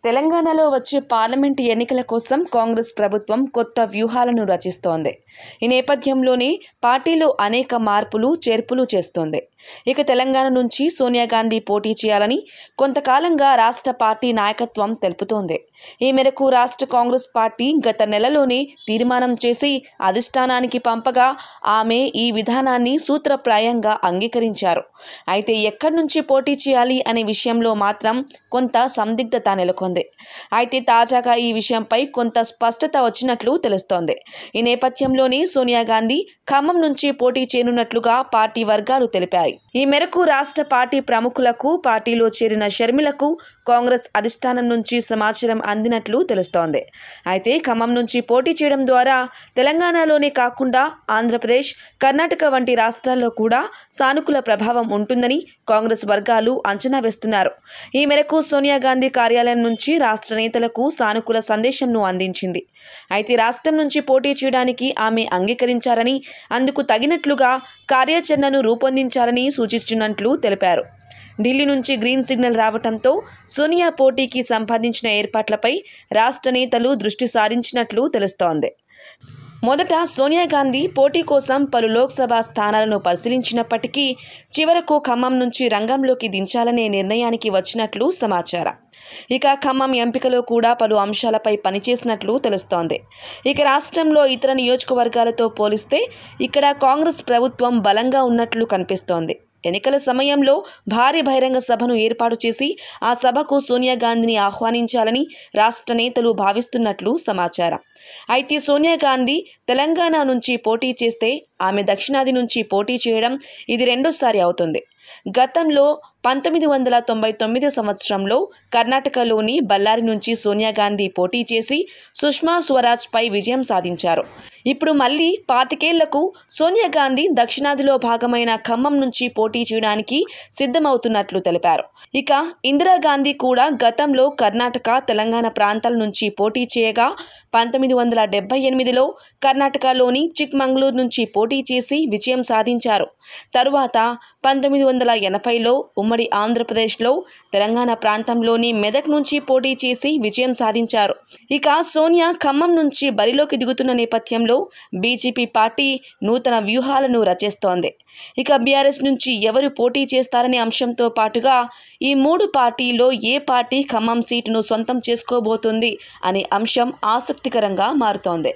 తెలంగాణలో వచ్చే పార్లమెంటు ఎన్నికల కోసం కాంగ్రెస్ ప్రభుత్వం కొత్త వ్యూహాలను రచిస్తోంది. ఈ నేపథ్యంలోనే పార్టీలో అనేక మార్పులు, చేర్పులు చేస్తోంది. ఇక తెలంగాణ నుంచి సోనియా గాంధీ పోటీ చేయాలని కొంతకాలంగా రాష్ట్ర పార్టీ నాయకత్వం తెలుపుతోంది. ఈ మేరకు రాష్ట్ర కాంగ్రెస్ పార్టీ గత నెలలోనే తీర్మానం చేసి అధిష్టానానికి పంపగా ఆమె ఈ విధానాన్ని సూత్రప్రాయంగా అంగీకరించారు. అయితే ఎక్కడి నుంచి పోటీ చేయాలి అనే విషయంలో మాత్రం కొంత సందిగ్ధత నెలకొంది. అయితే తాజాగా ఈ విషయంపై కొంత స్పష్టత వచ్చినట్లు తెలుస్తోంది. ఈ నేపథ్యంలోనే సోనియా గాంధీ ఖమ్మం నుంచి పోటీ చేయనున్నట్లుగా పార్టీ వర్గాలు తెలిపాయి. ఈ మేరకు రాష్ట్ర పార్టీ ప్రముఖులకు, పార్టీలో చేరిన షర్మిలకు కాంగ్రెస్ అధిష్టానం నుంచి సమాచారం అందినట్లు తెలుస్తోంది. అయితే ఖమ్మం నుంచి పోటీ చేయడం ద్వారా తెలంగాణలోనే కాకుండా ఆంధ్రప్రదేశ్, కర్ణాటక వంటి రాష్ట్రాల్లో కూడా సానుకూల ప్రభావం ఉంటుందని కాంగ్రెస్ వర్గాలు అంచనా వేస్తున్నారు. ఈ మేరకు సోనియా గాంధీ కార్యాలయం నుంచి రాష్ట్ర నేతలకు సానుకూల సందేశంను అందించింది. అయితే రాష్ట్రం నుంచి పోటీ చేయడానికి ఆమె అంగీకరించారని, అందుకు తగినట్లుగా కార్యాచరణను రూపొందించాలని సూచిస్తున్నట్లు తెలిపారు. ఢిల్లీ నుంచి గ్రీన్ సిగ్నల్ రావడంతో సోనియా పోటీకి సంబంధించిన ఏర్పాట్లపై రాష్ట్ర నేతలు దృష్టి సారించినట్లు తెలుస్తోంది. మొదట సోనియా గాంధీ పోటీ కోసం పలు లోక్సభ స్థానాలను పరిశీలించినప్పటికీ చివరకు ఖమ్మం నుంచి రంగంలోకి దించాలనే నిర్ణయానికి వచ్చినట్లు సమాచారం. ఇక ఖమ్మం ఎంపికలో కూడా పలు అంశాలపై పనిచేసినట్లు తెలుస్తోంది. ఇక రాష్ట్రంలో ఇతర నియోజకవర్గాలతో పోలిస్తే ఇక్కడ కాంగ్రెస్ ప్రభుత్వం బలంగా ఉన్నట్లు కనిపిస్తోంది. ఎన్నికల సమయంలో భారీ బహిరంగ సభను ఏర్పాటు చేసి ఆ సభకు సోనియా గాంధీని ఆహ్వానించాలని రాష్ట్ర నేతలు భావిస్తున్నట్లు సమాచారం. అయితే సోనియా గాంధీ తెలంగాణ నుంచి పోటీ చేస్తే ఆమె దక్షిణాది నుంచి పోటీ చేయడం ఇది రెండోసారి అవుతుంది. గతంలో 1999 సంవత్సరంలో కర్ణాటకలోని బళ్ళారి నుంచి సోనియా గాంధీ పోటీ చేసి సుష్మా స్వరాజ్పై విజయం సాధించారు. ఇప్పుడు మళ్ళీ 25 ఏళ్లకు సోనియా గాంధీ దక్షిణాదిలో భాగమైన ఖమ్మం నుంచి పోటీ చేయడానికి సిద్ధమవుతున్నట్లు తెలిపారు. ఇక ఇందిరాగాంధీ కూడా గతంలో కర్ణాటక, తెలంగాణ ప్రాంతాల నుంచి పోటీ చేయగా 1978లో కర్ణాటకలోని చిక్మంగళూరు నుంచి పోటీ చేసి విజయం సాధించారు. తరువాత 1980లో ఉమ్మడి ఆంధ్రప్రదేశ్లో తెలంగాణ ప్రాంతంలోని మెదక్ నుంచి పోటీ చేసి విజయం సాధించారు. ఇక సోనియా ఖమ్మం నుంచి బరిలోకి దిగుతున్న నేపథ్యంలో బీజేపీ పార్టీ నూతన వ్యూహాలను రచిస్తోంది. ఇక బీఆర్ఎస్ నుంచి ఎవరు పోటీ చేస్తారనే అంశంతో పాటుగా ఈ మూడు పార్టీల్లో ఏ పార్టీ ఖమ్మం సీటును సొంతం చేసుకోబోతుంది అనే అంశం ఆసక్తికరంగా మారుతోంది.